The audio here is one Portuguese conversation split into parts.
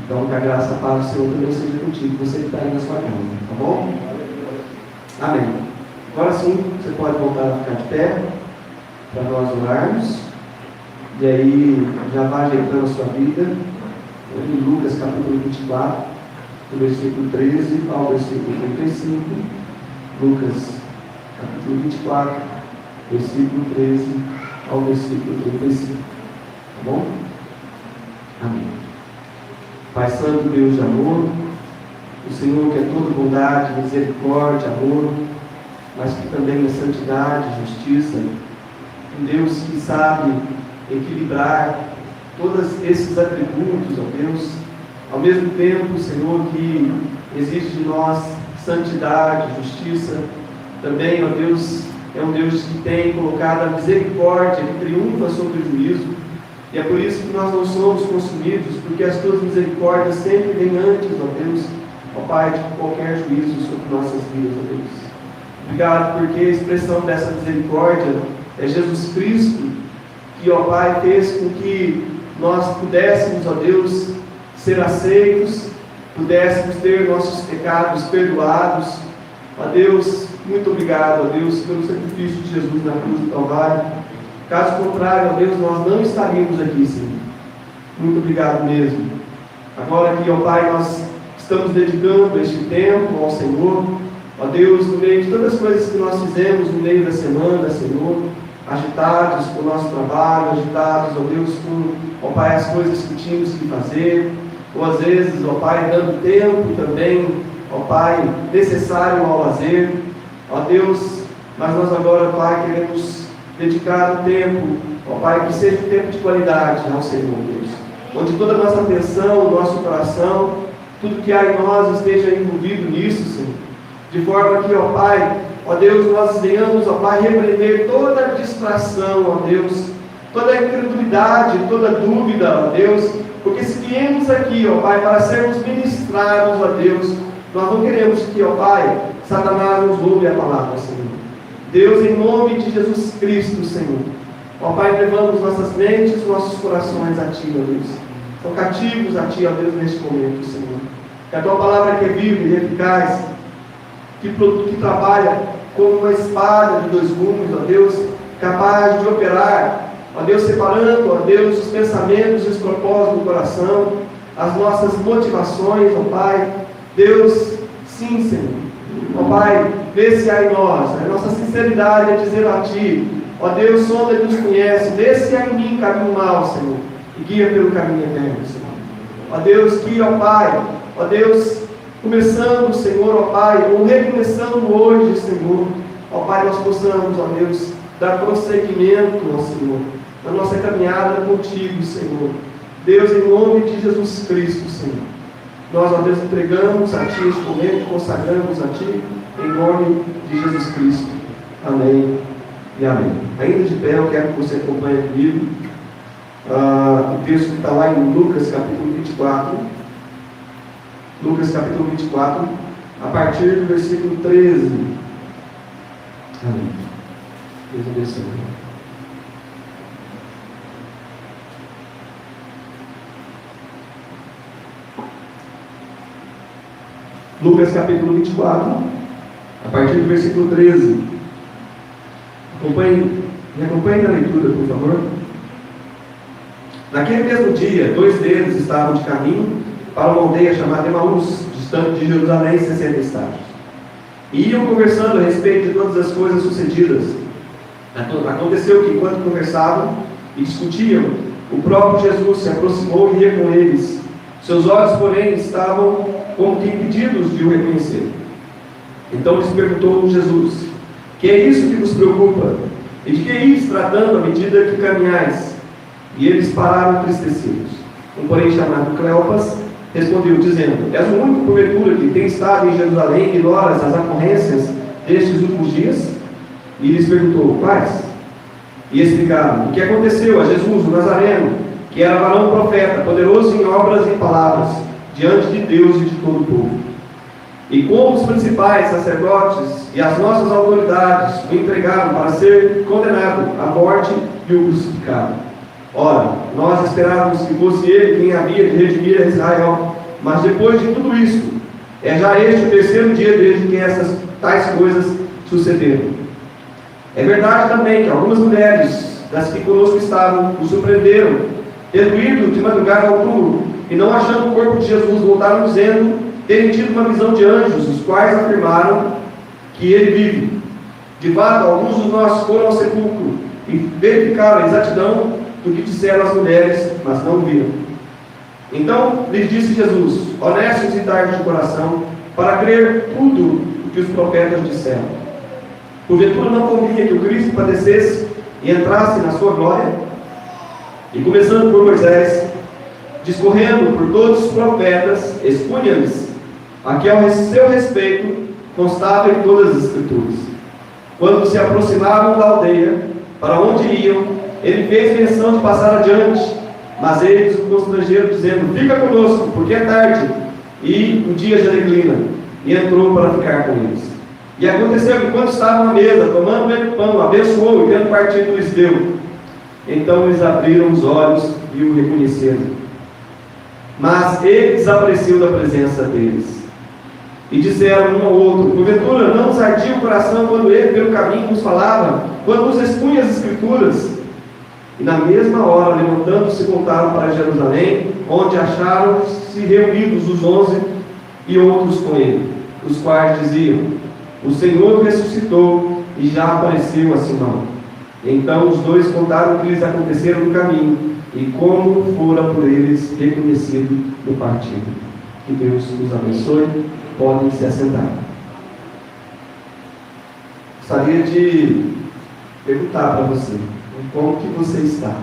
Então, que a graça, a paz do Senhor também seja contigo, você que está aí na sua casa, tá bom? Amém. Agora sim, você pode voltar a ficar de pé para nós orarmos. E aí, já vai ajeitando a sua vida. Em Lucas capítulo 24, do versículo 13 ao versículo 35. Lucas capítulo 24, versículo 13 ao versículo 35. Tá bom? Amém. Pai Santo, Deus de amor, o Senhor que é toda bondade, misericórdia, amor, mas que também é santidade, justiça, um Deus que sabe equilibrar todos esses atributos, ó Deus, ao mesmo tempo, Senhor, que exige de nós santidade, justiça, também, ó Deus, é um Deus que tem colocado a misericórdia, que triunfa sobre o juízo, e é por isso que nós não somos consumidos, porque as tuas misericórdias sempre vêm antes, ó Deus, ó Pai, de qualquer juízo sobre nossas vidas, ó Deus. Obrigado, porque a expressão dessa misericórdia é Jesus Cristo, que, ó Pai, fez com que nós pudéssemos, ó Deus, ser aceitos, pudéssemos ter nossos pecados perdoados. Ó Deus, muito obrigado, ó Deus, pelo sacrifício de Jesus na cruz do Calvário. Caso contrário, ó Deus, nós não estaríamos aqui, Senhor. Muito obrigado mesmo. Agora que, ó Pai, nós estamos dedicando este tempo ao Senhor, ó Deus, no meio de todas as coisas que nós fizemos no meio da semana, Senhor, agitados com o nosso trabalho, agitados, ó Deus, com, ó Pai, as coisas que tínhamos que fazer, ou às vezes, ó Pai, dando tempo também, ó Pai, necessário ao lazer, ó Deus, mas nós agora, Pai, queremos dedicar o tempo, ó Pai, que seja um tempo de qualidade ao Senhor, Deus, onde toda a nossa atenção, o nosso coração, tudo que há em nós esteja envolvido nisso, Senhor, de forma que, ó Pai, ó Deus, nós venhamos, ó Pai, repreender toda a distração, ó Deus, toda a incredulidade, toda a dúvida, ó Deus, porque se viemos aqui, ó Pai, para sermos ministrados, ó Deus, nós não queremos que, ó Pai, Satanás nos roube a palavra, Senhor. Deus, em nome de Jesus Cristo, Senhor, ó Pai, levamos nossas mentes, nossos corações a Ti, ó Deus, são cativos a Ti, ó Deus, neste momento, Senhor, que a Tua palavra que é viva e eficaz, que trabalha como uma espada de dois gumes, ó Deus, capaz de operar, ó Deus, separando, ó Deus, os pensamentos e os propósitos do coração, as nossas motivações, ó Pai. Deus, sim, Senhor, ó Pai, vê se há em nós, a nossa sinceridade é dizer a Ti, ó Deus, sonda e nos conhece, vê se há em mim caminho mau, Senhor, e guia pelo caminho eterno, Senhor. Ó Deus, que, ó Pai, ó Deus, começando, Senhor, ó Pai, ou recomeçando hoje, Senhor, ó Pai, nós possamos, ó Deus, dar prosseguimento, ó Senhor, na nossa caminhada contigo, Senhor. Deus, em nome de Jesus Cristo, Senhor, nós, ó Deus, entregamos a Ti este momento, consagramos a Ti, em nome de Jesus Cristo. Amém e amém. Ainda de pé, eu quero que você acompanhe comigo o texto que está lá em Lucas, capítulo 24. Lucas capítulo 24, a partir do versículo 13. Amém. Deus abençoe. Lucas capítulo 24, a partir do versículo 13. Me acompanhe na leitura, por favor. Naquele mesmo dia, 2 deles estavam de caminho para uma aldeia chamada Emaús, distante de Jerusalém, 60 estádios. E iam conversando a respeito de todas as coisas sucedidas. Aconteceu que, enquanto conversavam e discutiam, o próprio Jesus se aproximou e ia com eles. Seus olhos, porém, estavam como que impedidos de o reconhecer. Então lhes perguntou Jesus: que é isso que vos preocupa? E de que ires tratando à medida que caminhais? E eles pararam entristecidos. Um, porém, chamado Cleopas, respondeu, dizendo: és o único porventura que tem estado em Jerusalém e ignoras as ocorrências destes últimos dias? E lhes perguntou: quais? E explicaram: o que aconteceu a Jesus, o Nazareno, que era varão profeta, poderoso em obras e em palavras, diante de Deus e de todo o povo. E como os principais sacerdotes e as nossas autoridades o entregaram para ser condenado à morte e o crucificado. Ora, nós esperávamos que fosse ele quem havia de redimir a Israel, mas depois de tudo isso, é já este o terceiro dia desde que essas tais coisas sucederam. É verdade também que algumas mulheres das que conosco estavam o surpreenderam, tendo ido de madrugada ao túmulo, e não achando o corpo de Jesus, voltaram dizendo terem tido uma visão de anjos, os quais afirmaram que ele vive. De fato, alguns dos nossos foram ao sepulcro e verificaram a exatidão do que disseram as mulheres, mas não viram. Então lhes disse Jesus, honestos e tardos de coração, para crer tudo o que os profetas disseram. Porventura não convinha que o Cristo padecesse e entrasse na sua glória? E começando por Moisés, discorrendo por todos os profetas, expunha-lhes a que ao seu respeito constava em todas as Escrituras. Quando se aproximavam da aldeia, para onde iam, ele fez menção de passar adiante, mas eles o constrangeram, dizendo, fica conosco, porque é tarde, e o dia já declina, e entrou para ficar com eles. E aconteceu que quando estavam à mesa, tomando ele o pão, abençoou, e tendo partido lhes deu. Então eles abriram os olhos e o reconheceram. Mas ele desapareceu da presença deles. E disseram um ao outro, porventura não nos ardia o coração quando ele pelo caminho nos falava, quando nos expunha as Escrituras? E na mesma hora, levantando-se, voltaram para Jerusalém, onde acharam-se reunidos os 11 e outros com ele, os quais diziam, o Senhor ressuscitou e já apareceu a Simão. Então os dois contaram o que lhes aconteceram no caminho e como fora por eles reconhecido no partido. Que Deus os abençoe. Podem se assentar. Gostaria de perguntar para você, como que você está?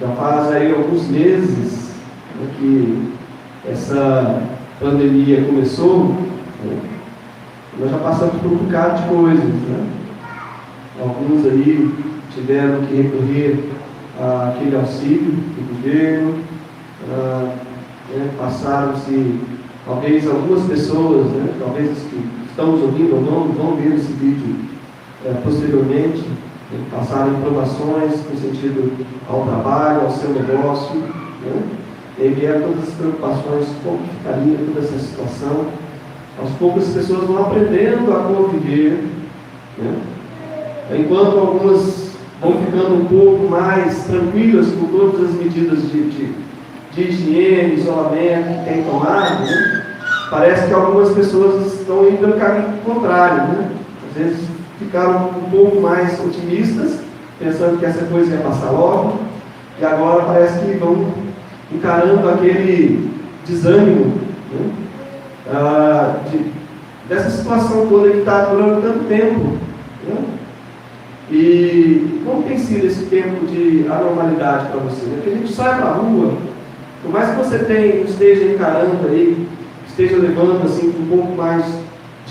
Já faz aí alguns meses, né, que essa pandemia começou, né? Nós já passamos por um bocado de coisas, né? Alguns aí tiveram que recorrer àquele auxílio do governo, né? Passaram-se, talvez algumas pessoas, né? Talvez os que estão nos ouvindo ou não, vão ver esse vídeo posteriormente, né? Passaram em provações no sentido ao trabalho, ao seu negócio, né? E vieram todas as preocupações, como ficaria toda essa situação. Aos poucos as pessoas vão aprendendo a conviver, né? Enquanto algumas vão ficando um pouco mais tranquilas com todas as medidas de higiene, isolamento que tem tomado, né? Parece que algumas pessoas estão indo pelo caminho contrário, né? Às vezes ficaram um pouco mais otimistas, pensando que essa coisa ia passar logo, e agora parece que vão encarando aquele desânimo, né? Dessa situação toda que está durando tanto tempo, né? E como tem sido esse tempo de anormalidade para você? Porque a gente sai para a rua, por mais que você esteja encarando aí, esteja levando assim um pouco mais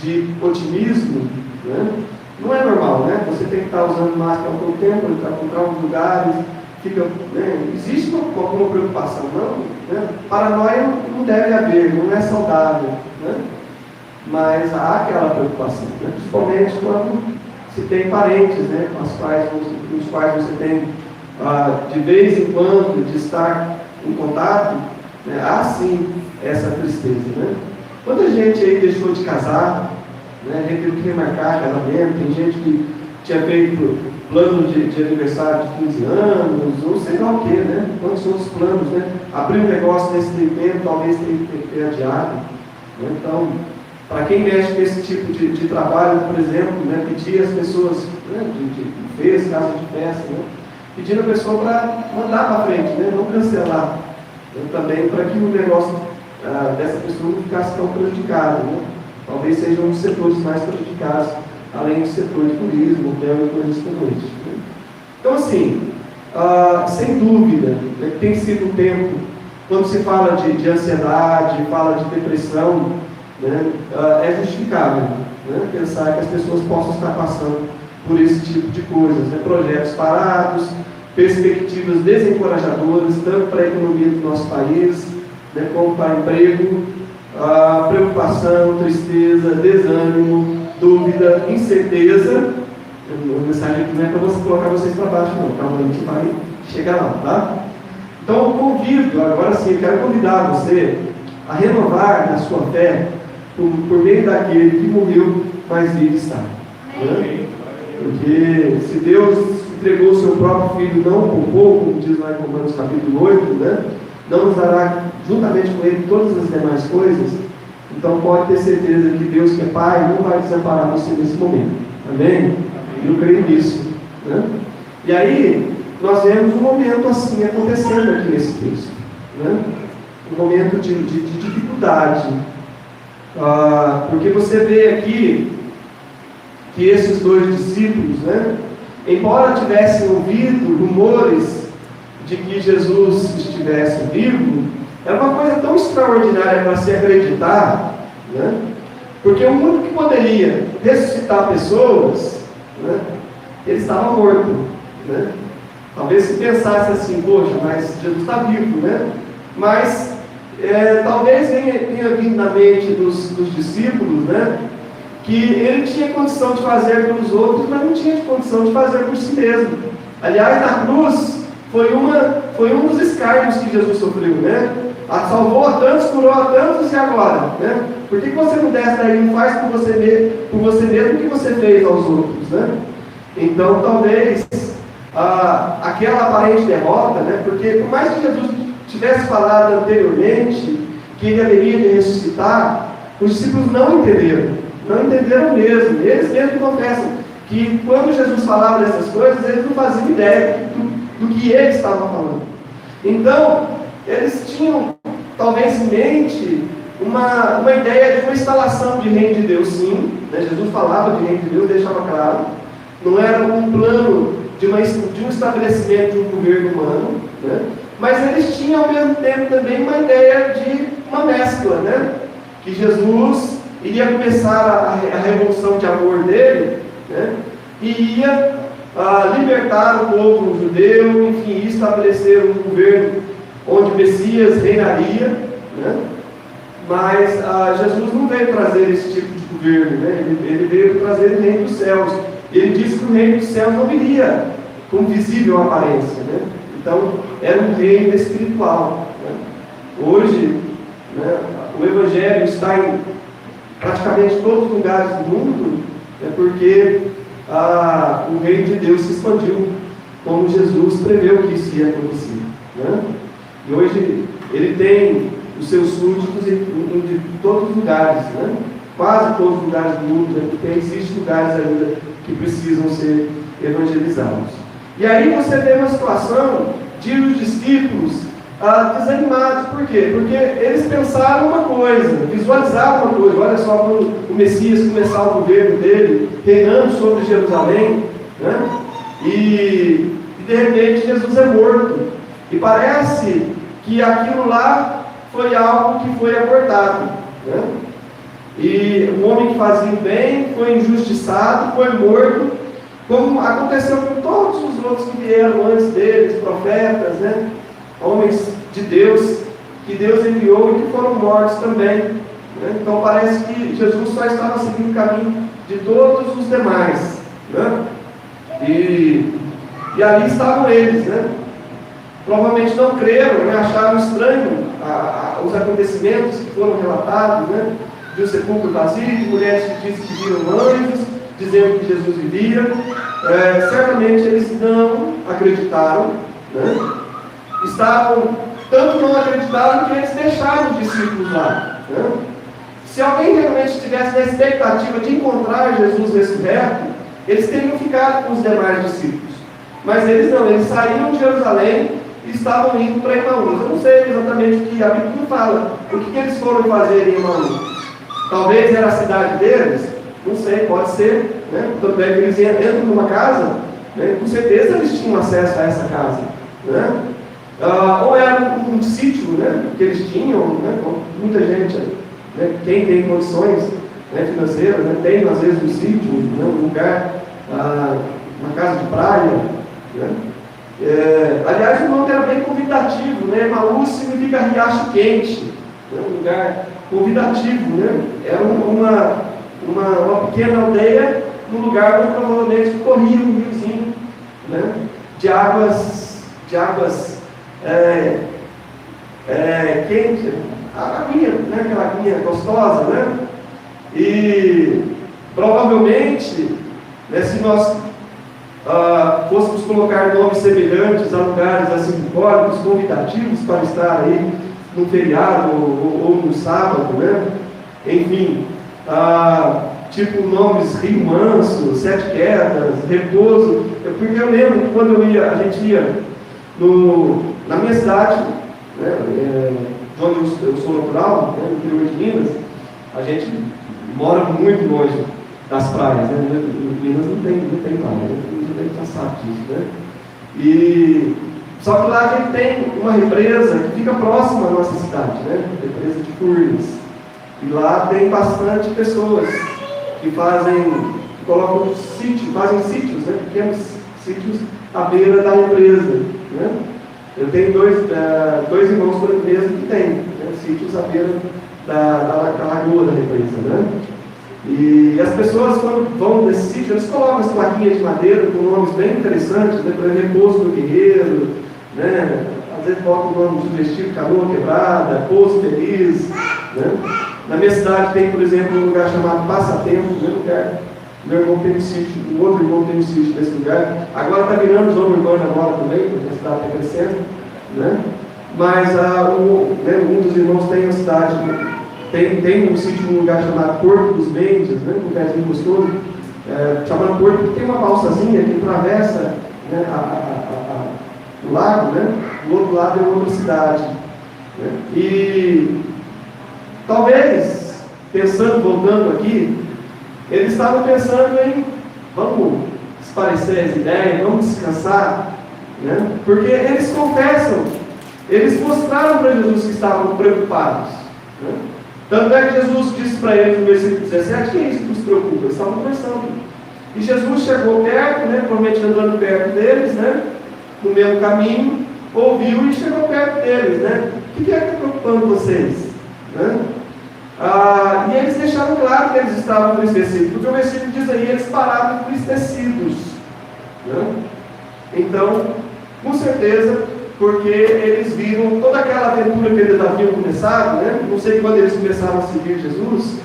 de otimismo, né? Não é normal, né? Você tem que estar usando máscara todo tempo, ele está com alguns lugares, fica, né? Existe alguma preocupação, não? Né? Paranoia não deve haver, não é saudável, né? Mas há aquela preocupação, né? Principalmente quando se tem parentes, né? Com os quais você tem de vez em quando de estar em contato, né? Há sim essa tristeza, né? Quanta gente aí deixou de casar, né? Teve que remarcar casamento, tem gente que tinha feito plano de aniversário de 15 anos, ou sei lá o que, né? Quantos outros planos, né? Abrir um negócio nesse tempo, talvez tenha que ter adiado, né? Então, para quem mexe com esse tipo de trabalho, por exemplo, né? Pedir às pessoas, né? de festa, casa de festa, né? Pedindo a pessoa para mandar para frente, né? Não cancelar, né? Também para que o negócio dessa pessoa não ficasse tão prejudicado, né? Talvez sejam os setores mais prejudicados, além do setor de turismo, hotel e coisas como isso, né? Então, assim, sem dúvida, né, tem sido um tempo, quando se fala de ansiedade, fala de depressão, né, é justificável, né, pensar que as pessoas possam estar passando por esse tipo de coisas, né, projetos parados, perspectivas desencorajadoras, tanto para a economia do nosso país, né, como para emprego, preocupação, tristeza, desânimo, dúvida, incerteza. A mensagem aqui não é para você colocar vocês para baixo, não. Calma, a gente vai chegar lá, tá? Então eu convido, agora sim, eu quero convidar você a renovar na sua fé por meio daquele que morreu, mas vive está. Né? Porque se Deus entregou o seu próprio Filho, não poupou, como diz lá em Romanos capítulo 8, né? Não nos dará juntamente com Ele todas as demais coisas. Então pode ter certeza que Deus, que é Pai, não vai desamparar você nesse momento. Amém? Eu creio nisso. Né? E aí, nós vemos um momento assim acontecendo aqui nesse texto. Né? Um momento de dificuldade. Porque você vê aqui que esses dois discípulos, né, embora tivessem ouvido rumores de que Jesus estivesse vivo, era uma coisa tão extraordinária para se acreditar, né? Porque o único que poderia ressuscitar pessoas, né, ele estava morto. Né? Talvez se pensasse assim, poxa, mas Jesus está vivo, né? Mas talvez tenha vindo na mente dos discípulos, né, que ele tinha condição de fazer pelos outros, mas não tinha condição de fazer por si mesmo. Aliás, na cruz foi um dos escárnios que Jesus sofreu, né? Salvou a tantos, curou a tantos, e agora? Né? Por que você não desce daí e não faz por você mesmo o que você fez aos outros? Né? Então, talvez aquela aparente derrota, né? Porque por mais que Jesus tivesse falado anteriormente que ele haveria de ressuscitar, os discípulos não entenderam mesmo. Eles mesmos confessam que quando Jesus falava dessas coisas, eles não faziam ideia do que ele estava falando. Então, eles tinham talvez em mente uma ideia de uma instalação de reino de Deus, sim, né? Jesus falava de reino de Deus, deixava claro. Não era um plano de um estabelecimento de um governo humano, né? Mas eles tinham ao mesmo tempo também uma ideia de uma mescla, né? Que Jesus iria começar a revolução de amor dele, né? E ia libertar o povo judeu, enfim, estabelecer um governo onde o Messias reinaria, né? Mas Jesus não veio trazer esse tipo de governo, né? Ele veio trazer o reino dos céus. Ele disse que o reino dos céus não viria com visível aparência, né? Então, era um reino espiritual. Né? Hoje, né, o Evangelho está em praticamente todos os lugares do mundo, porque o reino de Deus se expandiu, como Jesus preveu que isso ia acontecer. Né? E hoje, ele tem os seus súditos em todos os lugares, né? Quase todos os lugares do mundo, né? Porque existem lugares ainda que precisam ser evangelizados. E aí você vê uma situação de os discípulos desanimados. Por quê? Porque eles pensaram uma coisa, visualizaram uma coisa. Olha só, quando o Messias começar o governo dele, reinando sobre Jerusalém, né? E de repente Jesus é morto. E parece que aquilo lá foi algo que foi abortado, né? E o homem que fazia o bem foi injustiçado, foi morto, como aconteceu com todos os outros que vieram antes deles, profetas, né? Homens de Deus, que Deus enviou e que foram mortos também. Né? Então parece que Jesus só estava seguindo o caminho de todos os demais. Né? E ali estavam eles, né? Provavelmente não creram, né? Acharam estranho os acontecimentos que foram relatados, né? De um sepulcro vazio, de mulheres que dizem que viram anjos, dizendo que Jesus vivia. Certamente eles não acreditaram, né? Tanto não acreditaram que eles deixaram os discípulos lá. Né? Se alguém realmente estivesse na expectativa de encontrar Jesus ressurreto, eles teriam ficado com os demais discípulos. Mas eles não, eles saíram de Jerusalém e estavam indo para Emaús. Eu não sei exatamente o que a Bíblia não fala. O que eles foram fazer em Emaús? Talvez era a cidade deles, não sei, pode ser, né? Tanto é que eles entram numa casa, né? Com certeza eles tinham acesso a essa casa, né? Ou era um sítio, né? Que eles tinham, né? Muita gente, né? Quem tem condições, né, financeiras, né? Tem às vezes um sítio, né? Um lugar, uma casa de praia, né? Aliás, o nome era bem convidativo, né? Emaús significa riacho quente, né? Um lugar convidativo, né? Era uma pequena aldeia, num lugar onde provavelmente corria um riozinho, né? De águas de águas quentes, a aguinha, né? Aquela aguinha gostosa, né? E provavelmente, né, se nós fôssemos colocar nomes semelhantes a lugares assim simbólicos, convidativos para estar aí no feriado ou no sábado, né? Enfim, tipo nomes Rio Manso, Sete Quedas, Repouso. Porque eu lembro que quando a gente ia na minha cidade, né, onde eu sou natural, né, no interior de Minas, a gente mora muito longe das praias, né? Em Minas não tem praia, a gente cansado disso, né? Só que lá a gente tem uma represa que fica próxima à nossa cidade, né? A represa de Furnas. E lá tem bastante pessoas que colocam fazem sítios, né? Pequenos sítios à beira da represa, né? Eu tenho dois irmãos da represa que têm, né, sítios à beira da lagoa da represa, né? E as pessoas, quando vão nesse sítio, eles colocam as plaquinhas de madeira com nomes bem interessantes, né? Por exemplo, Repouso do Guerreiro, né? Às vezes colocam o nome sugestivo, Canoa Quebrada, Pouso Feliz, né? Na minha cidade tem, por exemplo, um lugar chamado Passatempo, meu irmão tem um sítio, um outro irmão tem um sítio nesse lugar. Agora está virando zona urbana agora também, porque a cidade está crescendo, né? Mas um dos irmãos tem uma cidade, tem um sítio num lugar chamado Porto dos Mendes, né? Um lugarzinho gostoso, chamado Porto, porque tem uma balsazinha que atravessa, né, o lago, né? Do outro lado é outra cidade, né? E talvez, voltando aqui, eles estavam pensando em, vamos esparecer as ideias, vamos descansar, né? Porque eles confessam, eles mostraram para Jesus que estavam preocupados, né? Tanto é que Jesus disse para eles no versículo 17, que é isso que nos preocupa? Eles estavam conversando. E Jesus chegou perto, né, provavelmente andando perto deles, né, no mesmo caminho, ouviu e chegou perto deles, né? O que é que está preocupando vocês? Né? E eles deixaram claro que eles estavam entristecidos, porque o versículo diz aí, eles pararam entristecidos, né? Então, com certeza, porque eles viram toda aquela aventura que eles haviam começado, né? Não sei quando eles começaram a seguir Jesus,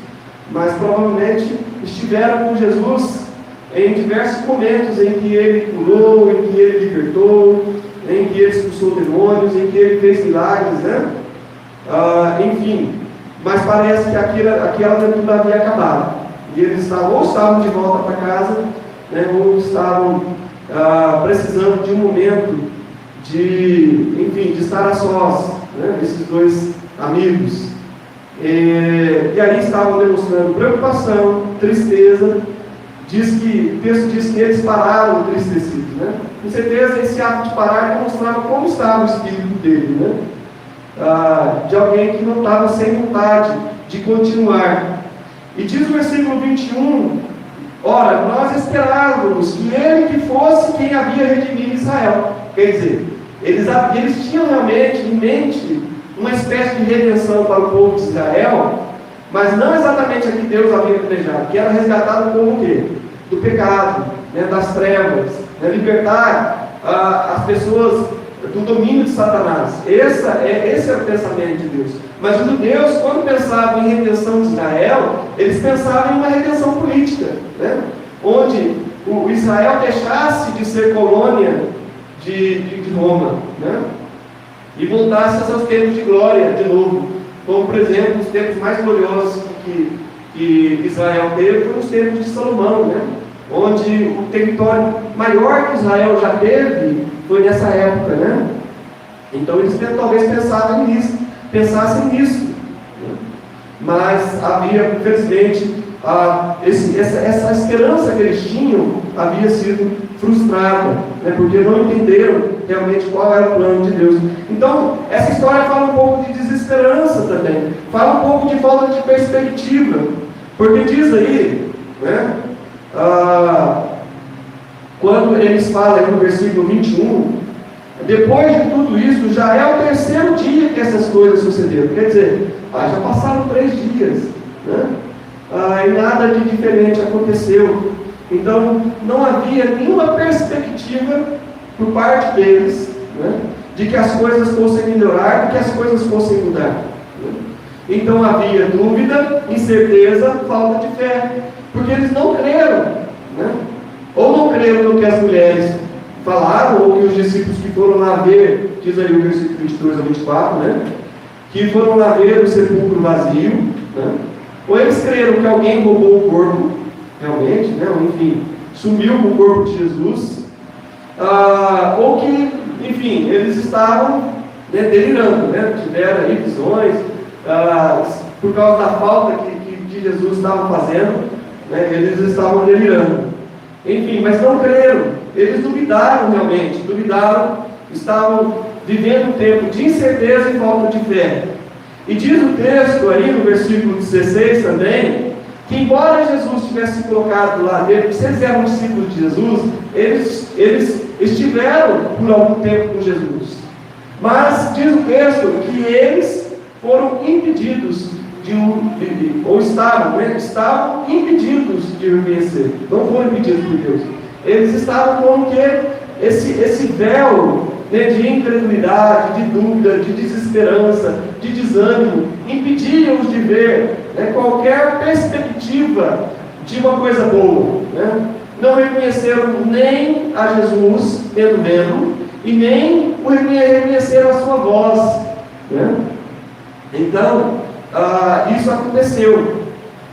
mas provavelmente estiveram com Jesus em diversos momentos em que ele curou, em que ele libertou, em que ele expulsou demônios, em que ele fez milagres, né? Enfim, mas parece que aquela aventura havia acabado. E eles ou estavam de volta para casa, né, ou estavam precisando de um momento de estar a sós, né, esses dois amigos. E aí estavam demonstrando preocupação, tristeza. O texto diz que eles pararam entristecidos, né? Com certeza esse ato de parar demonstrava como estava o espírito dele, né? De alguém que não estava sem vontade de continuar. E diz o versículo 21, ora, nós esperávamos que ele que fosse quem havia redimido Israel. Quer dizer, eles tinham realmente em mente uma espécie de redenção para o povo de Israel, mas não exatamente a que Deus havia planejado, que era resgatado como o quê? Do pecado, né, das trevas, né, libertar as pessoas do domínio de Satanás. Esse é o pensamento de Deus. Mas os judeus, quando pensavam em redenção de Israel, eles pensavam em uma redenção política, né, onde o Israel deixasse de ser colônia de Roma, né, e voltasse a seus tempos de glória de novo, como por exemplo os tempos mais gloriosos que Israel teve foram os tempos de Salomão, né, onde o território maior que Israel já teve foi nessa época, né? Então eles talvez pensassem nisso, né? Mas havia, infelizmente, essa esperança que eles tinham havia sido frustrada, né? Porque não entenderam realmente qual era o plano de Deus. Então, essa história fala um pouco de desesperança também, fala um pouco de falta de perspectiva, porque diz aí, né? Quando eles falam aí no versículo 21, depois de tudo isso, já é o terceiro dia que essas coisas sucederam. Quer dizer, já passaram 3 dias, né? E nada de diferente aconteceu. Então, não havia nenhuma perspectiva por parte deles, né? De que as coisas fossem melhorar, de que as coisas fossem mudar. Né? Então havia dúvida, incerteza, falta de fé, porque eles não creram, né? Ou não creram no que as mulheres falaram, ou que os discípulos que foram lá ver, diz aí o versículo 22 a 24, né? Que foram lá ver o sepulcro vazio, né? Ou eles creram que alguém roubou o corpo, realmente, né? Ou, enfim, sumiu com o corpo de Jesus, ou que, enfim, eles estavam, né, delirando, né? Tiveram aí visões, por causa da falta que Jesus estava fazendo, né? Eles estavam delirando. Enfim, mas não creram, eles duvidaram realmente, estavam vivendo um tempo de incerteza e falta de fé. E diz o texto aí no versículo 16 também, que embora Jesus tivesse colocado lá dentro, se eles eram discípulos de Jesus, eles estiveram por algum tempo com Jesus. Mas diz o texto que eles foram impedidos ou estavam impedidos de reconhecer. Não foram impedidos por Deus. Eles estavam com esse véu, né, de incredulidade, de dúvida, de desesperança, de desânimo, impediam-os de ver, né, qualquer perspectiva de uma coisa boa. Né? Não reconheceram nem a Jesus vendo, e nem reconheceram a sua voz. Né? Então, isso aconteceu.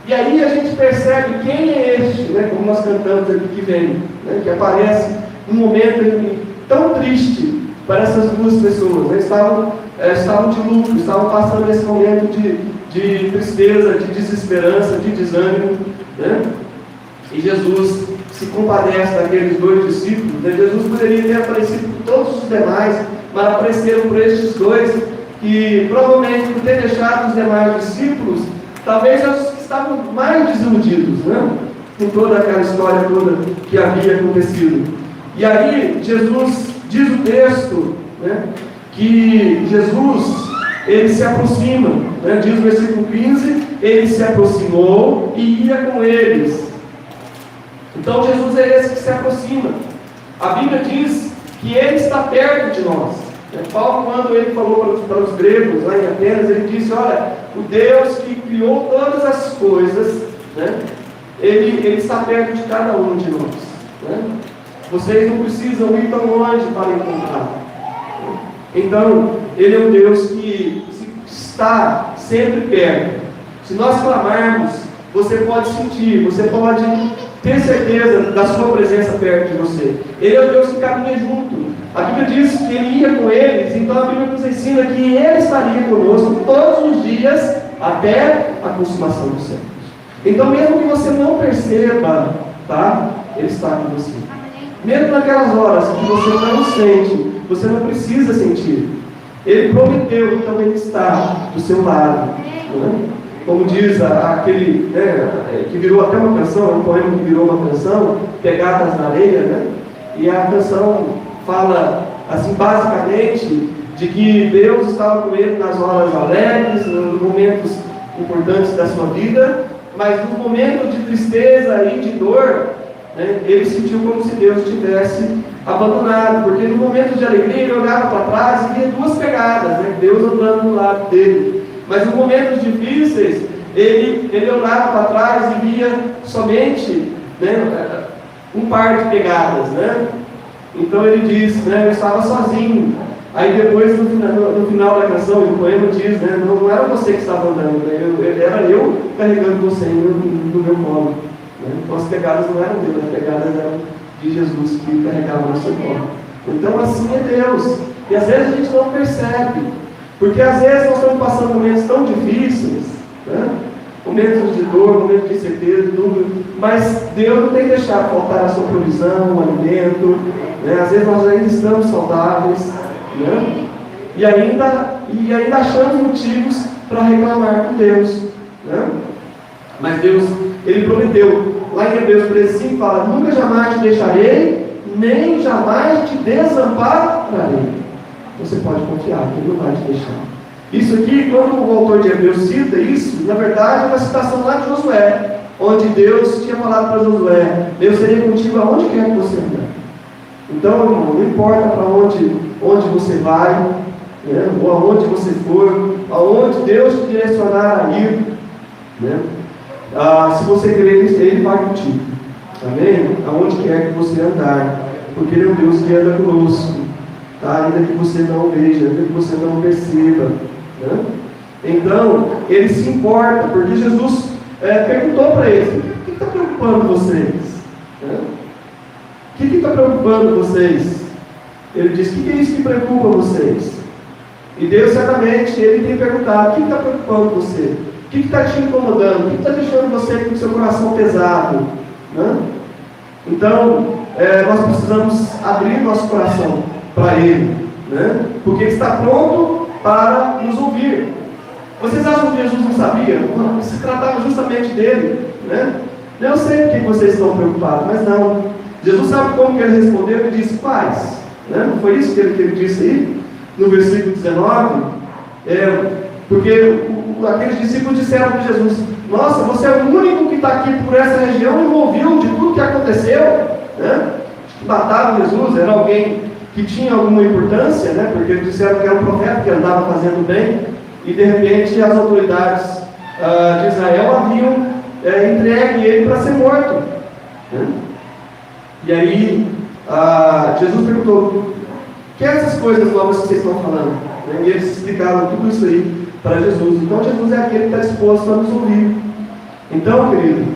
E aí a gente percebe quem é este, né, como nós cantamos aqui que vem, né, que aparece num momento tão triste para essas duas pessoas. Né, estavam de luto, estavam passando esse momento de tristeza, de desesperança, de desânimo. Né? E Jesus se compadece daqueles dois discípulos. Né? Jesus poderia ter aparecido por todos os demais, mas apareceram por estes dois, que provavelmente por ter deixado os demais discípulos, talvez eles estavam mais desiludidos, né? Com toda aquela história toda que havia acontecido. E aí Jesus, diz o texto, né, que Jesus, ele se aproxima, né? Diz o versículo 15, ele se aproximou e ia com eles. Então Jesus é esse que se aproxima. A Bíblia diz que ele está perto de nós. Paulo, quando ele falou para os gregos lá em Atenas, ele disse: olha, o Deus que criou todas as coisas, né, ele está perto de cada um de nós. Né? Vocês não precisam ir tão longe para encontrar. Então, ele é um Deus que está sempre perto. Se nós clamarmos, você pode sentir, você pode ter certeza da sua presença perto de você. Ele é o Deus que caminha junto. A Bíblia diz que ele ia com eles, então a Bíblia nos ensina que ele estaria conosco todos os dias até a consumação dos séculos. Então, mesmo que você não perceba, tá? Ele está com você. Mesmo naquelas horas que você não sente, você não precisa sentir. Ele prometeu, então ele está do seu lado. Né? Como diz aquele, né, que virou até uma canção, um poema que virou uma canção, Pegadas na Areia, né? E a canção fala, assim, basicamente, de que Deus estava com ele nas horas alegres, nos momentos importantes da sua vida, mas no momento de tristeza e de dor, né, ele sentiu como se Deus tivesse abandonado, porque no momento de alegria ele olhava para trás e via duas pegadas, né, Deus andando do lado dele. Mas nos momentos difíceis, ele olhava para trás e via somente, né, um par de pegadas, né? Então ele diz, né, eu estava sozinho. Aí depois, no final da canção, o poema diz, né, não era você que estava andando, né, era eu carregando você no meu colo. Né? Então as pegadas não eram dele, as pegadas eram de Jesus que carregava no seu colo. Então assim é Deus. E às vezes a gente não percebe. Porque às vezes nós estamos passando momentos tão difíceis, né? Momentos de dor, momentos de incerteza, tudo, mas Deus não tem deixado faltar a sua provisão, o alimento, né? Às vezes nós ainda estamos saudáveis, né? e ainda achamos motivos para reclamar com Deus, né? Mas Deus, Ele prometeu, lá em Hebreus 13:5 fala: nunca jamais te deixarei, nem jamais te desampararei. Você pode confiar que Ele não vai te deixar. Isso aqui, quando o autor de Hebreus cita isso, na verdade é uma citação lá de Josué, onde Deus tinha falado para Josué: Deus seria contigo aonde quer que você andar. Então, irmão, não importa para onde onde você vai, né? Ou aonde você for, aonde Deus te direcionar a ir, né? Se você crer, Ele vai contigo. Amém? Aonde quer que você andar, porque Ele é um Deus que anda conosco, tá? Ainda que você não veja, ainda que você não perceba, né? Então, Ele se importa, porque Jesus perguntou para eles: o que está preocupando vocês? Né? O que está preocupando vocês? Ele disse: o que é isso que preocupa vocês? E Deus, certamente, Ele tem perguntado: o que está preocupando você? O que está te incomodando? O que está deixando você com o seu coração pesado? Né? Então, nós precisamos abrir nosso coração para Ele, né? Porque Ele está pronto para nos ouvir. Vocês acham que Jesus não sabia? Se tratava justamente dele, né? Eu sei porque vocês estão preocupados, mas não. Jesus sabe como que Ele respondeu. Ele disse: paz, né? Não foi isso que ele disse aí? No versículo 19, porque aqueles discípulos disseram para Jesus: nossa, você é o único que está aqui por essa região e ouviu de tudo que aconteceu, né? Mataram Jesus, era alguém que tinha alguma importância, né? Porque eles disseram que era um profeta que andava fazendo bem, e de repente as autoridades de Israel haviam entregue ele para ser morto, né? E aí Jesus perguntou: que é essas coisas novas que vocês estão falando? Né? E eles explicaram tudo isso aí para Jesus. Então Jesus é aquele que está disposto a nos ouvir. Então, querido,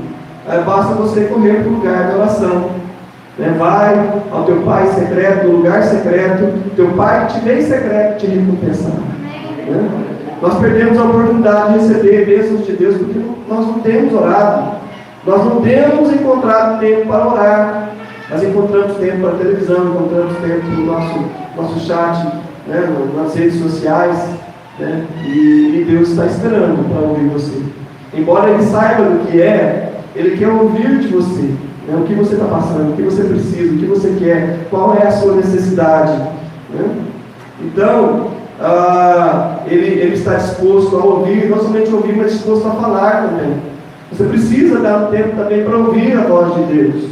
basta você correr para o lugar da oração, né? Vai ao teu Pai secreto, no lugar secreto, teu Pai que te vê em secreto te recompensar, né? Nós perdemos a oportunidade de receber bênçãos de Deus porque nós não temos orado, nós não temos encontrado tempo para orar. Nós encontramos tempo para a televisão, encontramos tempo no nosso chat, né, nas redes sociais, né, e Deus está esperando para ouvir você. Embora Ele saiba do que Ele quer ouvir de você, né, o que você está passando, o que você precisa, o que você quer, qual é a sua necessidade, né? Então, ele está disposto a ouvir, não somente ouvir, mas disposto a falar também. Você precisa dar um tempo também para ouvir a voz de Deus,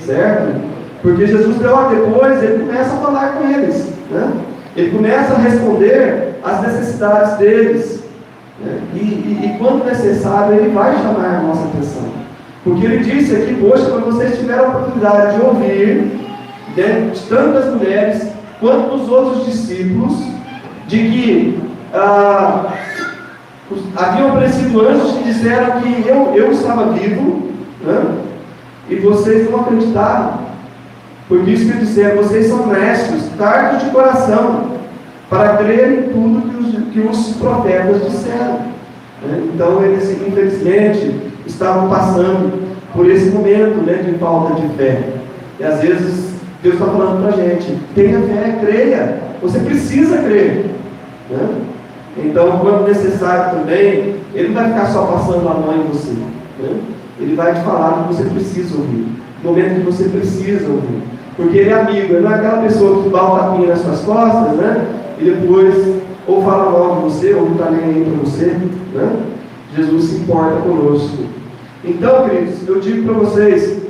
certo? Porque Jesus, logo depois, Ele começa a falar com eles, né? Ele começa a responder às necessidades deles, né? E quando necessário, Ele vai chamar a nossa atenção. Porque Ele disse aqui: poxa, quando vocês tiverem a oportunidade de ouvir, né, de tanto das mulheres quanto dos outros discípulos, de que haviam aparecido anjos que disseram que eu estava vivo, né? E vocês não acreditaram. Por isso que eles disseram: vocês são mestres, tardos de coração, para crer em tudo que os profetas disseram, né? Então eles, infelizmente, estavam passando por esse momento, né, de falta de fé. E às vezes Deus está falando para a gente: tenha fé, creia, você precisa crer, né? Então, quando necessário também, Ele não vai ficar só passando a mão em você, né? Ele vai te falar o que você precisa ouvir, no momento que você precisa ouvir, porque Ele é amigo. Ele não é aquela pessoa que dá um tapinha nas suas costas, né? E depois ou fala mal de você, ou não está nem aí para você, né? Jesus se importa conosco. Então, queridos, eu digo para vocês: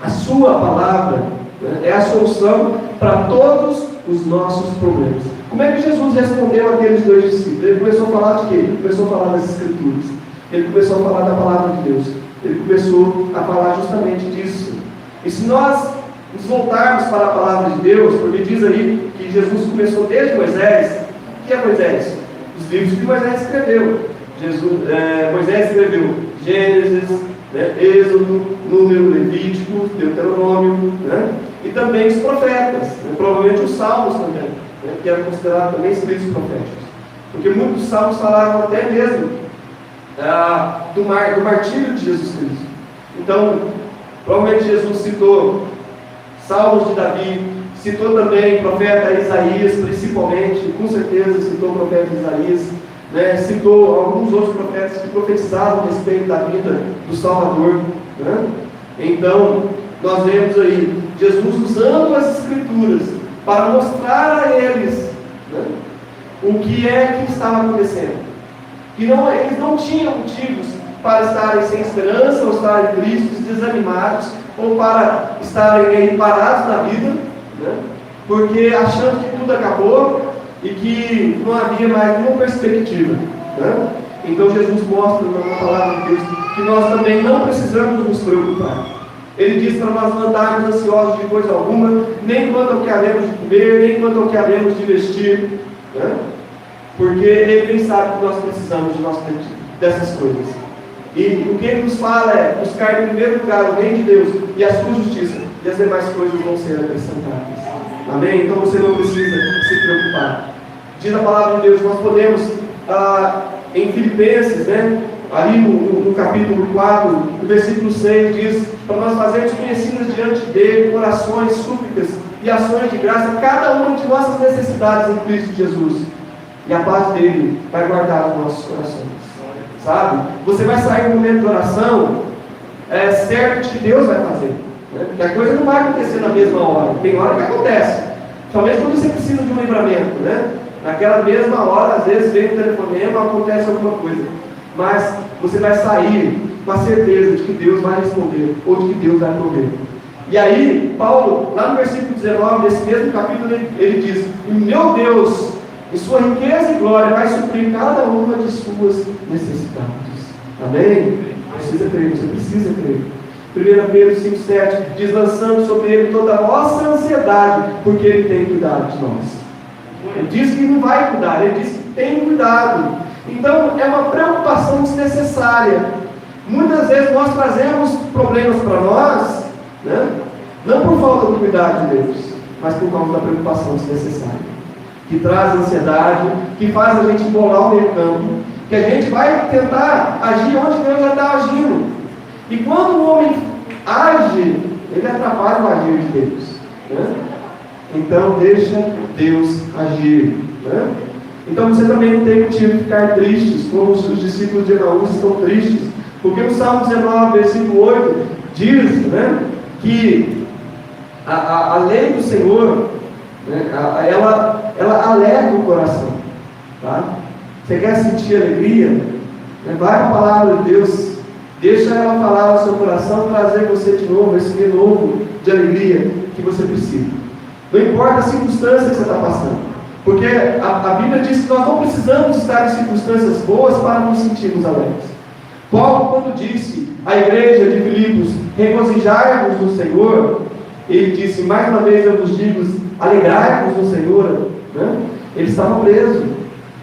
a sua palavra, né, é a solução para todos os nossos problemas. Como é que Jesus respondeu àqueles dois discípulos? Ele começou a falar de quê? Ele começou a falar das Escrituras. Ele começou a falar da palavra de Deus. Ele começou a falar justamente disso. E se nós nos voltarmos para a palavra de Deus, porque diz aí que Jesus começou desde Moisés. O que é Moisés? Os livros que Moisés escreveu. Moisés escreveu Gênesis, né, Êxodo, Número, Levítico, Deuteronômio, né, e também os profetas, né, provavelmente os salmos também, né, que eram considerados também escritos proféticos, porque muitos salmos falavam até mesmo do martírio de Jesus Cristo. Então, provavelmente Jesus citou salmos de Davi, citou também o profeta Isaías, principalmente, com certeza citou o profeta Isaías, né, citou alguns outros profetas que profetizavam a respeito da vida do Salvador, né? Então, nós vemos aí Jesus usando as Escrituras para mostrar a eles, né, o que é que estava acontecendo. Que eles não tinham motivos para estarem sem esperança, ou estarem tristes, desanimados, ou para estarem aí parados na vida, né? porque achando que tudo acabou e que não havia mais nenhuma perspectiva, né? Então Jesus mostra na palavra de Deus que nós também não precisamos nos preocupar. Ele diz para nós não andarmos ansiosos de coisa alguma, nem quanto ao que havemos de comer, nem quanto ao que havemos de vestir, né? Porque Ele bem sabe que nós precisamos dessas coisas. E o que Ele nos fala é buscar em primeiro lugar o reino de Deus e a sua justiça, e as demais coisas vão ser acrescentadas. Amém? Então você não precisa se preocupar. Diz a palavra de Deus, nós podemos, em Filipenses, né? Ali no capítulo 4, no versículo 6, diz para nós fazermos conhecidas diante dele, orações, súplicas e ações de graça, cada uma de nossas necessidades em Cristo Jesus. E a paz dele vai guardar os nossos corações. Sabe? Você vai sair no momento de oração, certo que Deus vai fazer. Né? Porque a coisa não vai acontecer na mesma hora. Tem hora que acontece. Somente quando você precisa de um livramento, né? Naquela mesma hora, às vezes vem um telefonema, acontece alguma coisa. Mas você vai sair com a certeza de que Deus vai responder, ou de que Deus vai prover. E aí, Paulo, lá no versículo 19, desse mesmo capítulo, ele diz: o meu Deus, em sua riqueza e glória, vai suprir cada uma de suas necessidades. Amém? Precisa crer, você precisa crer. 1 Pedro 5,7 diz: lançando sobre ele toda a nossa ansiedade, porque ele tem cuidado de nós. Ele diz que não vai cuidar, ele diz que tem cuidado. Então é uma preocupação desnecessária. Muitas vezes nós trazemos problemas para nós, né? Não por falta do cuidado de Deus, mas por causa da preocupação desnecessária, que traz ansiedade, que faz a gente embolar o meio campo, que a gente vai tentar agir onde Deus já está agindo. E quando o homem age, ele atrapalha o agir de Deus, né? Então deixa Deus agir, né? Então você também não tem motivo de ficar tristes, como os discípulos de Emaús estão tristes, porque o Salmo 19, versículo 8, diz, né, que a lei do Senhor, né, ela alegra o coração. Tá? Você quer sentir alegria? Né, vai para a palavra de Deus, deixa ela falar no seu coração, trazer você de novo, esse renovo de alegria que você precisa. Não importa a circunstância que você está passando. Porque a Bíblia diz que nós não precisamos estar em circunstâncias boas para nos sentirmos alegres. Paulo, quando disse à igreja de Filipos, regozijai-vos no Senhor, ele disse, mais uma vez eu vos digo, alegrai-vos no Senhor, né? Ele estava preso.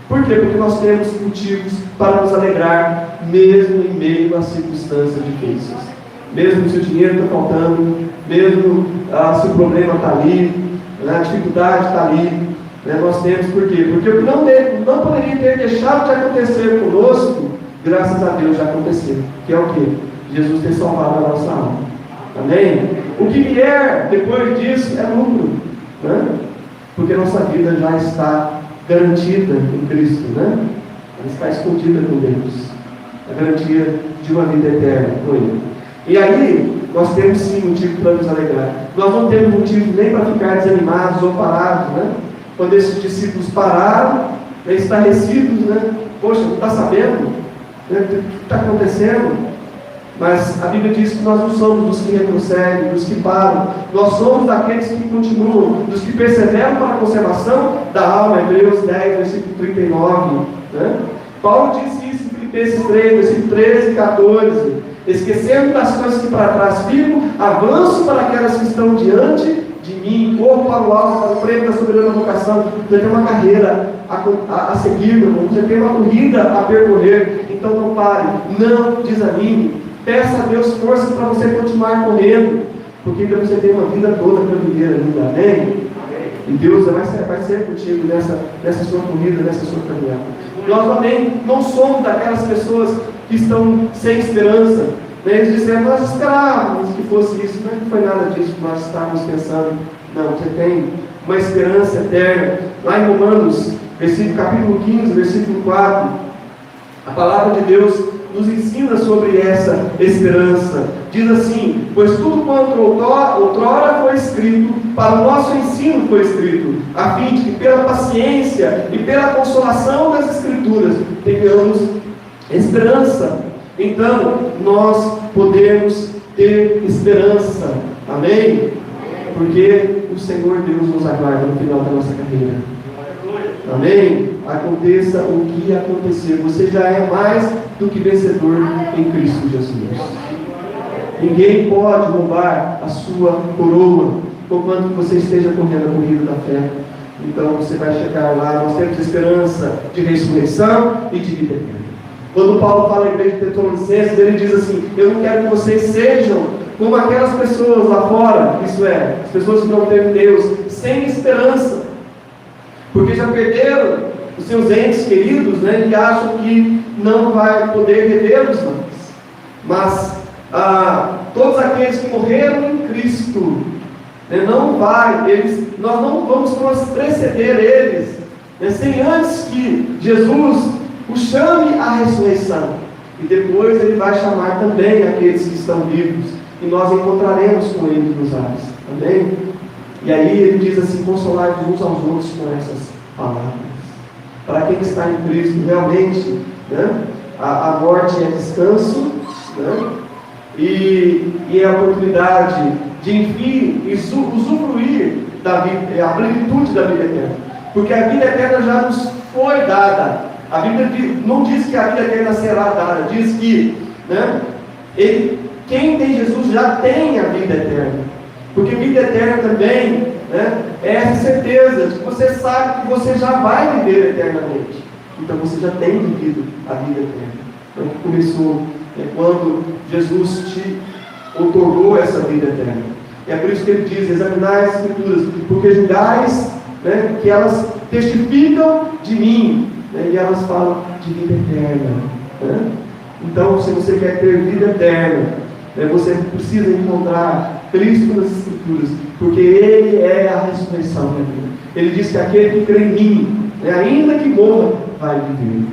Por quê? Porque nós temos motivos para nos alegrar, mesmo em meio às circunstâncias difíceis. Mesmo se o dinheiro está faltando, mesmo se o problema está ali, né? A dificuldade está ali. Nós temos por quê? Porque o que não poderia ter deixado de acontecer conosco, graças a Deus já aconteceu. Que é o quê? Jesus ter salvado a nossa alma. Amém? O que vier depois disso é lucro, né? Porque nossa vida já está garantida em Cristo, né? Ela está escondida com Deus. A garantia de uma vida eterna com Ele. E aí, nós temos sim motivo para nos alegrar. Nós não temos motivo nem para ficar desanimados ou parados, né? Quando esses discípulos pararam, estarrecidos, né? Poxa, não está sabendo, né? O que está acontecendo? Mas a Bíblia diz que nós não somos dos que retrocedem, dos que param. Nós somos daqueles que continuam, dos que perseveram para a conservação da alma. Hebreus 10, versículo 39. Né? Paulo disse isso em Filipenses 3, versículo 13 e 14. Esquecendo das coisas que para trás ficam, avanço para aquelas que estão diante de mim, corro para o alto, para o prêmio da soberana vocação. Você tem uma carreira a seguir, meu irmão. Você tem uma corrida a percorrer. Então não pare, não desanime. Peça a Deus forças para você continuar correndo, porque ainda você tem uma vida toda para viver ainda, amém? E Deus vai ser contigo nessa sua corrida, nessa sua caminhada. Nós também não somos daquelas pessoas que estão sem esperança. Eles disseram, nós esperávamos que fosse isso, mas não foi nada disso que nós estávamos pensando. Não, você tem uma esperança eterna. Lá em Romanos, capítulo 15, versículo 4, a palavra de Deus nos ensina sobre essa esperança. Diz assim, pois tudo quanto outrora foi escrito, para o nosso ensino foi escrito, a fim de que pela paciência e pela consolação das Escrituras tenhamos esperança. Então, nós podemos ter esperança. Amém? Porque o Senhor Deus nos aguarda no final da nossa carreira. Amém? Aconteça o que acontecer, você já é mais do que vencedor em Cristo Jesus. Ninguém pode roubar a sua coroa, conquanto você esteja correndo a corrida da fé. Então você vai chegar lá. Nós temos esperança de ressurreição e de vida eterna. Quando Paulo fala à igreja de Tessalonicenses, ele diz assim: eu não quero que vocês sejam como aquelas pessoas lá fora, isso é, as pessoas que não têm Deus, sem esperança, porque já perderam os seus entes queridos, né, e acham que não vai poder revê-los mais. Mas todos aqueles que morreram em Cristo, né, nós não vamos preceder eles, né, sem antes que Jesus o chame à ressurreição, e depois ele vai chamar também aqueles que estão vivos, e nós encontraremos com ele nos ares. Amém? E aí ele diz assim: consolai-vos uns aos outros com essas palavras. Para quem está em Cristo, realmente, né, a morte é descanso, né, e é a oportunidade de, enfim, usufruir da vida, a plenitude da vida eterna. Porque a vida eterna já nos foi dada. A Bíblia não diz que a vida eterna será dada, diz que, né, quem tem Jesus já tem a vida eterna. Porque vida eterna também, né, é essa certeza de que você sabe que você já vai viver eternamente. Então você já tem vivido a vida eterna. Então começou quando Jesus te otorgou essa vida eterna. É por isso que ele diz: examinai as Escrituras, porque julgais, né, que elas testificam de mim, né, e elas falam de vida eterna. Né? Então, se você quer ter vida eterna, né, você precisa encontrar Cristo nas Escrituras, porque Ele é a ressurreição da vida. Ele diz que aquele que crê em mim, né, ainda que morra, vai viver.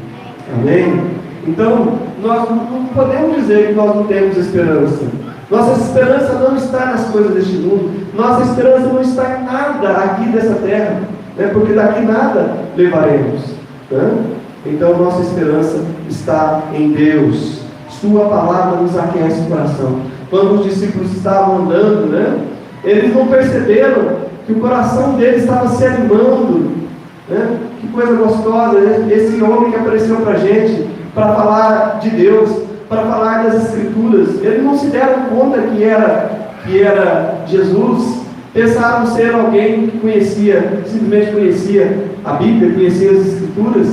Amém? Então, nós não podemos dizer que nós não temos esperança. Nossa esperança não está nas coisas deste mundo. Nossa esperança não está em nada aqui dessa terra, né, porque daqui nada levaremos. Né? Então, nossa esperança está em Deus. Sua palavra nos aquece o coração. Quando os discípulos estavam andando, né, eles não perceberam que o coração deles estava se animando. Né? Que coisa gostosa, né? Esse homem que apareceu para a gente, para falar de Deus, para falar das Escrituras. Eles não se deram conta que era Jesus. Pensaram ser alguém que conhecia, simplesmente conhecia a Bíblia, conhecia as Escrituras.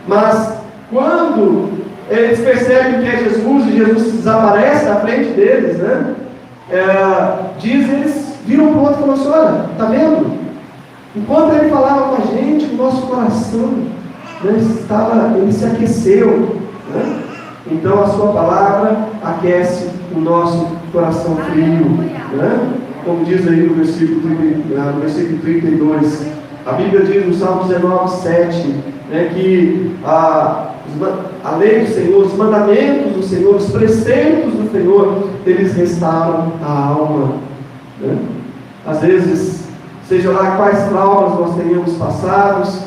Mas quando eles percebem que é Jesus, e Jesus desaparece na frente deles, né? Eles viram para o outro e falaram assim: olha, está vendo? Enquanto ele falava com a gente, o nosso coração, né, ele se aqueceu. Né? Então a sua palavra aquece o nosso coração frio. Né? Como diz aí no versículo 32, a Bíblia diz no Salmo 19, 7, né, que a lei do Senhor, os mandamentos do Senhor, os preceitos do Senhor, eles restauram a alma. Né? Às vezes, seja lá quais traumas nós tenhamos passados,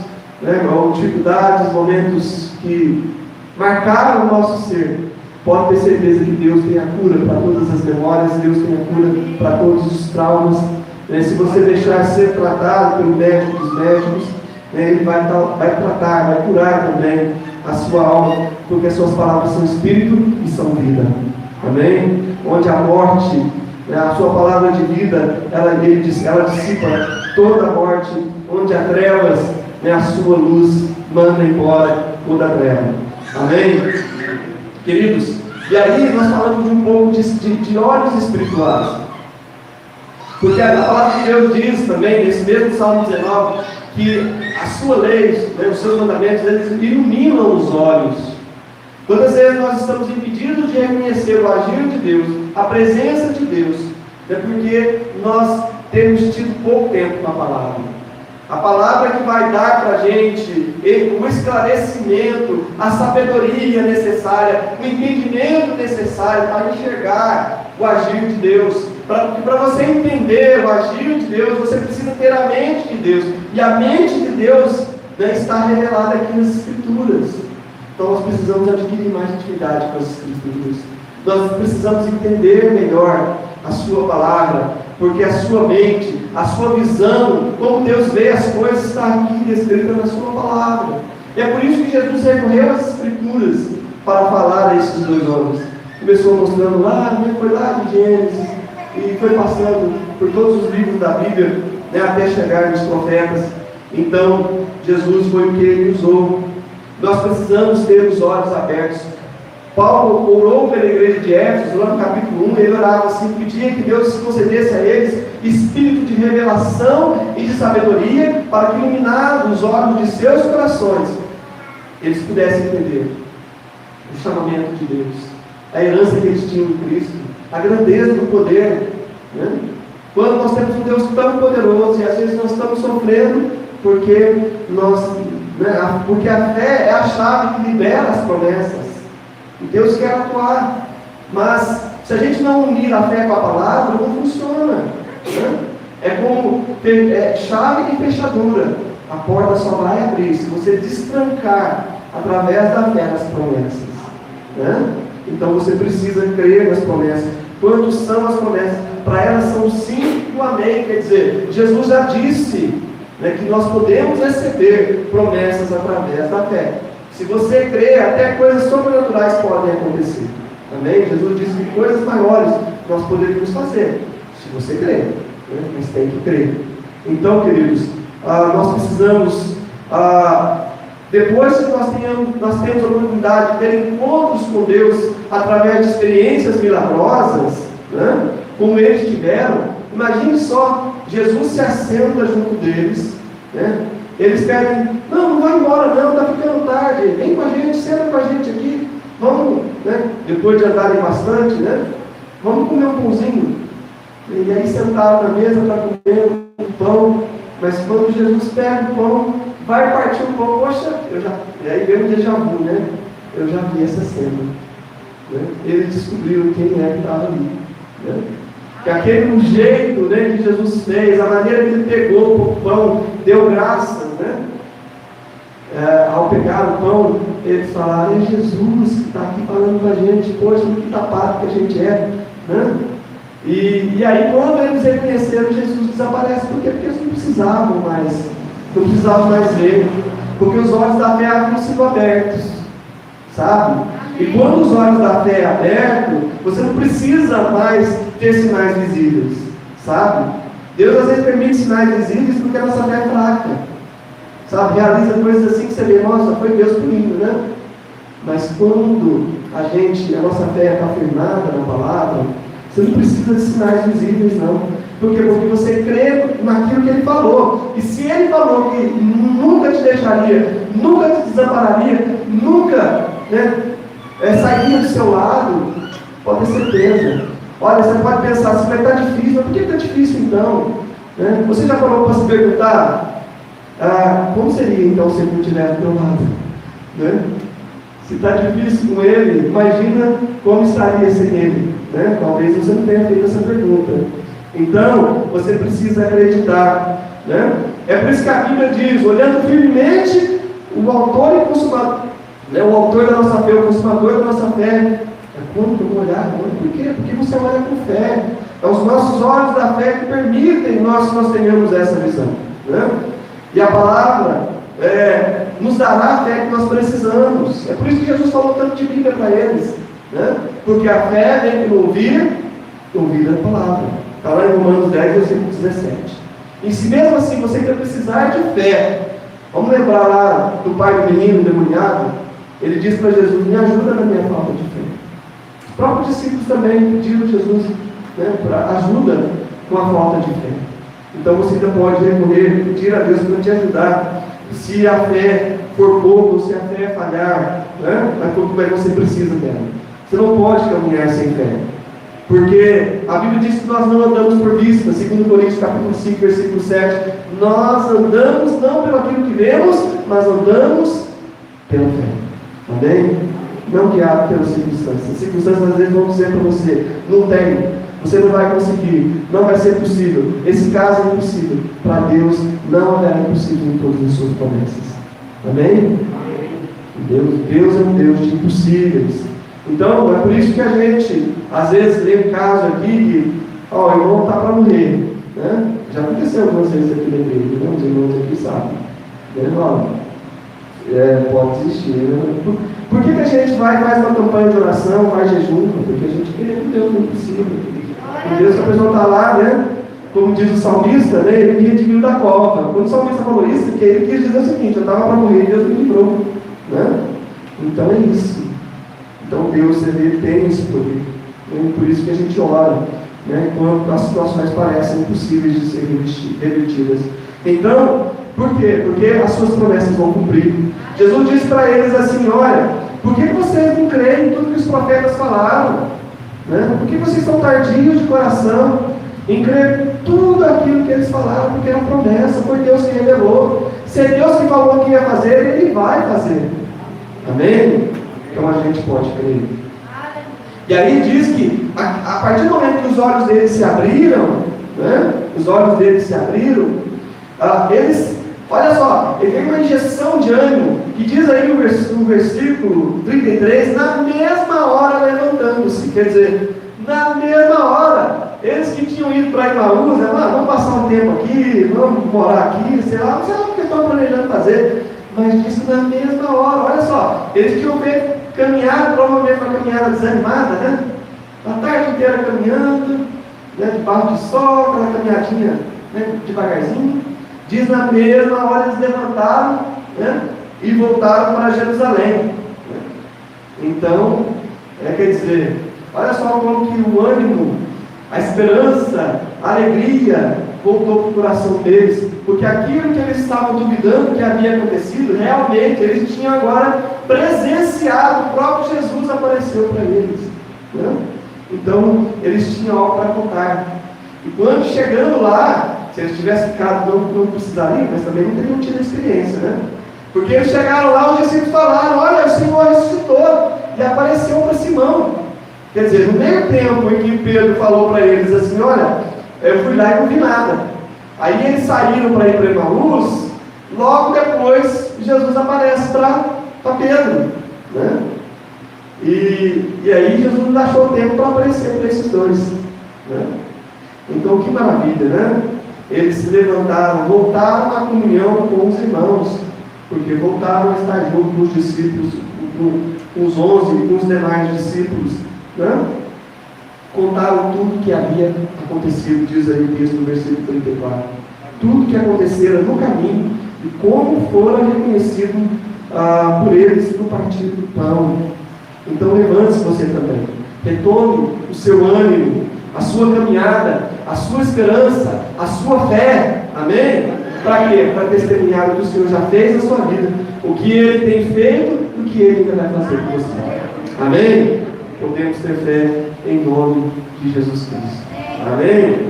né, ou dificuldades, momentos que marcaram o nosso ser, pode ter certeza que Deus tem a cura para todas as memórias, Deus tem a cura para todos os traumas. Né? Se você deixar ser tratado pelo médico dos médicos, né, ele vai tratar, vai curar também a sua alma, porque as suas palavras são espírito e são vida. Amém? Onde a morte, né, a sua palavra de vida, ela dissipa toda a morte. Onde há trevas, né, a sua luz manda embora toda a treva. Amém? Queridos, e aí nós falamos de um pouco de olhos espirituais. Porque a palavra de Deus diz também, nesse mesmo Salmo 19, que a sua lei, né, os seus mandamentos, eles iluminam os olhos. Todas as vezes nós estamos impedidos de reconhecer o agir de Deus, a presença de Deus, né, porque nós temos tido pouco tempo com a palavra. A palavra que vai dar para a gente o esclarecimento, a sabedoria necessária, o entendimento necessário para enxergar o agir de Deus. Para você entender o agir de Deus, você precisa ter a mente de Deus. E a mente de Deus, né, está revelada aqui nas Escrituras. Então nós precisamos adquirir mais intimidade com as Escrituras. Nós precisamos entender melhor a sua palavra, porque a sua mente, a sua visão, como Deus vê as coisas, está aqui descrita na sua palavra. E é por isso que Jesus recorreu às Escrituras para falar a esses dois homens. Começou mostrando lá, foi lá de Gênesis, e foi passando por todos os livros da Bíblia, até chegar nos profetas. Então, Jesus foi o que ele usou. Nós precisamos ter os olhos abertos. Paulo orou pela igreja de Éfeso, lá no capítulo 1, ele orava assim, pedia que Deus concedesse a eles espírito de revelação e de sabedoria, para que, iluminados os olhos de seus corações, eles pudessem entender o chamamento de Deus, a herança que eles tinham em Cristo, a grandeza do poder, Quando nós temos um Deus tão poderoso, e às vezes nós estamos sofrendo, porque a fé é a chave que libera as promessas, e Deus quer atuar, mas se a gente não unir a fé com a palavra, não funciona, É como chave e fechadura, a porta só vai abrir se você destrancar através da fé nas promessas, Então você precisa crer nas promessas. Quantas são as promessas? Para elas são sim e o amém. Quer dizer, Jesus já disse que nós podemos receber promessas através da fé. Se você crer, até coisas sobrenaturais podem acontecer. Amém? Jesus disse que coisas maiores nós poderíamos fazer, se você crer, mas tem que crer. Então, queridos, nós precisamos, depois que nós temos a oportunidade de ter encontros com Deus através de experiências milagrosas, como eles tiveram. Imagine só, Jesus se assenta junto deles, eles pedem, não vai embora não, está ficando tarde, vem com a gente, senta com a gente aqui, vamos, depois de andarem bastante, vamos comer um pãozinho. E aí sentaram na mesa para comer um pão, mas quando Jesus pega o pão, vai partir o pão, poxa, e aí veio um déjà vu, eu já vi essa cena, eles descobriram quem é que estava ali, que aquele jeito que Jesus fez, a maneira que ele pegou o pão, deu graças, ao pegar o pão, eles falaram, é Jesus que está aqui falando com a gente, poxa, que tapado que a gente é, E aí quando eles reconheceram, Jesus desaparece. Por quê? Porque eles não precisavam mais ver, porque os olhos da fé haviam sido abertos, sabe? E quando os olhos da fé é abertos, você não precisa mais ter sinais visíveis, sabe? Deus às vezes permite sinais visíveis porque a nossa fé é fraca, sabe? Realiza coisas assim que você vê, nossa, foi Deus punindo, Mas quando a nossa fé está firmada na palavra, você não precisa de sinais visíveis, não. Por quê? Porque você crê naquilo que Ele falou. E se Ele falou que nunca te deixaria, nunca te desampararia, nunca sairia do seu lado, pode ter certeza. Olha, você pode pensar, se vai estar difícil, mas por que está difícil então? Você já parou para se perguntar, como seria então se Ele não estiver do teu lado? Se está difícil com Ele, imagina como estaria sem Ele. Talvez você não tenha feito essa pergunta. Então, você precisa acreditar. É por isso que a Bíblia diz, olhando firmemente o autor e consumador, o autor da nossa fé, o consumador da nossa fé. Como que eu vou olhar? Por quê? Porque você olha com fé. É os nossos olhos da fé que permitem que nós tenhamos essa visão. E a palavra nos dará a fé que nós precisamos. É por isso que Jesus falou tanto de Bíblia para eles. Porque a fé vem pelo ouvir a palavra. Está lá em Romanos 10, versículo 17. E se mesmo assim você quer precisar de fé, vamos lembrar lá do pai do menino endemoniado, ele disse para Jesus, me ajuda na minha falta de fé. Os próprios discípulos também pediram a Jesus para ajuda com a falta de fé. Então você ainda pode recorrer, pedir a Deus para te ajudar. Se a fé for pouco, se a fé falhar, como é que você precisa dela. Você não pode caminhar sem fé. Porque a Bíblia diz que nós não andamos por vista, 2 Coríntios capítulo 5, versículo 7. Nós andamos não pelo aquilo que vemos, mas andamos pela fé. Amém? Não guiado pelas circunstâncias. As circunstâncias às vezes vão dizer para você, não tem, você não vai conseguir, não vai ser possível. Esse caso é impossível. Para Deus não haverá impossível em todas as suas promessas. Amém? Deus é um Deus de impossíveis. Então, é por isso que a gente, às vezes, lê um caso aqui Ó, o irmão está para morrer, né? Já aconteceu com vocês aqui na igreja, né? Os irmãos aqui sabem. Pode existir, né? Por que a gente faz uma campanha de oração, faz jejum? Porque a gente quer que Deus não precisa. Deus, a pessoa está lá, né? Como diz o salmista, né? Ele me redimiu da cova. Quando o salmista falou isso, porque ele quis dizer o seguinte: eu estava para morrer, Deus me livrou, né? Então é isso. Então Deus, ele tem esse poder. E por isso que a gente ora, né? Quando as situações parecem impossíveis de ser revertidas. Então, por quê? Porque as suas promessas vão cumprir. Jesus disse para eles assim: olha, por que vocês não creem em tudo que os profetas falaram? Né? Por que vocês estão tardios de coração em crer em tudo aquilo que eles falaram? Porque era promessa, foi Deus que revelou. Se é Deus que falou que ia fazer, Ele vai fazer. Amém? Então a gente pode crer. E aí diz que a partir do momento que os olhos deles se abriram, né? Os olhos deles se abriram, eles, olha só, ele tem uma injeção de ânimo, que diz aí no versículo 33, na mesma hora levantando-se. Quer dizer, na mesma hora, eles que tinham ido para Emaús, vamos passar um tempo aqui, vamos morar aqui, sei lá o que estão planejando fazer, mas diz que na mesma hora, olha só, eles tinham feito caminhada, provavelmente uma caminhada desanimada, né? A tarde inteira caminhando, né? Debaixo de sol, aquela caminhadinha, né? Devagarzinho. Diz na mesma hora eles levantaram, né? E voltaram para Jerusalém. Então, quer dizer, olha só como que o ânimo, a esperança, a alegria voltou para o coração deles, porque aquilo que eles estavam duvidando que havia acontecido, realmente eles tinham agora presenciado, o próprio Jesus apareceu para eles, né? Então eles tinham algo para contar. E quando chegando lá, se eles tivessem ficado, não precisariam, mas também não teriam tido a experiência, né? Porque eles chegaram lá, os discípulos falaram: olha, o Senhor ressuscitou e apareceu para Simão. Quer dizer, no meio tempo em que Pedro falou para eles assim: olha, eu fui lá e não vi nada. Aí eles saíram para ir para Emaús, logo depois Jesus aparece para Pedro, né? E aí Jesus não achou tempo para aparecer para esses dois, né? Então que maravilha, né? Eles se levantaram, voltaram à comunhão com os irmãos, porque voltaram a estar junto com os discípulos, com os 11 e com os demais discípulos, né? Contaram tudo que havia acontecido, diz aí o texto no versículo 34. Tudo que acontecera no caminho e como fora reconhecido por eles no partir do pão. Então levante-se você também. Retome o seu ânimo, a sua caminhada, a sua esperança, a sua fé. Amém? Para quê? Para testemunhar o que o Senhor já fez na sua vida, o que Ele tem feito e o que Ele ainda vai fazer com você. Amém? Podemos ter fé em nome de Jesus Cristo. Amém?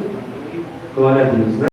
Glória a Deus, né?